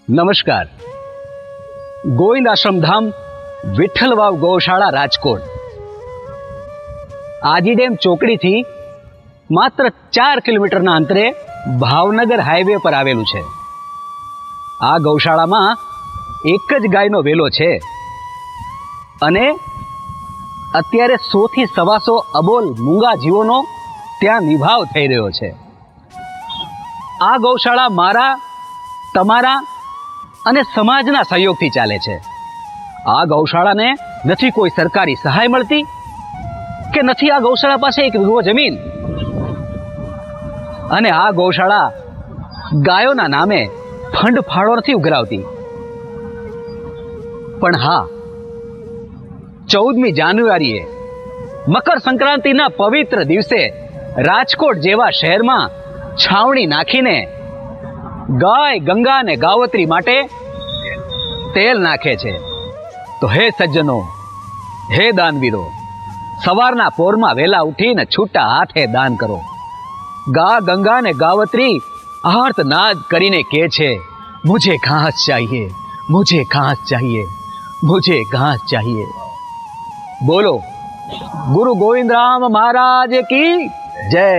નમસ્કાર. ગોવિંદ આશ્રમધામ વિઠ્ઠલવાવ ગૌશાળા રાજકોટ આજી ડેમ ચોકડીથી માત્ર 4 કિલોમીટરના અંતરે ભાવનગર હાઈવે પર આવેલું છે. આ ગૌશાળામાં એક જ ગાયનો વેલો છે અને અત્યારે 100 થી 125 અબોલ મૂંગા જીવોનો ત્યાં નિભાવ થઈ રહ્યો છે. આ ગૌશાળા મારા, તમારા અને સમાજના સહયોગથી ચાલે છે. આ ગૌશાળાને નથી કોઈ સરકારી સહાય મળતી કે નથી આ ગૌશાળા પાસે એક વીઘો જમીન. અને આ ગૌશાળા ગાયોના નામે ફંડ ફાળો નથી ઉઘરાવતી. પણ હા, 14મી જાન્યુઆરીએ મકર સંક્રાંતિના પવિત્ર દિવસે રાજકોટ જેવા શહેરમાં છાવણી નાખીને ગાય, ગંગા અને ગાવત્રી માટે તેલ નાખે છે. તો હે સજ્જનો, હે દાનવીરો, સવારના પોરમાં વહેલા ઉઠીને છૂટા હાથે દાન કરો. ગા, ગંગા ને ગાવત્રી આર્તનાદ કરીને કહે છે, મુझे घास चाहिए, मुझे घास चाहिए, मुझे घास चाहिए. બોલો ગુરુ ગોવિંદ રામ મહારાજ કી જય.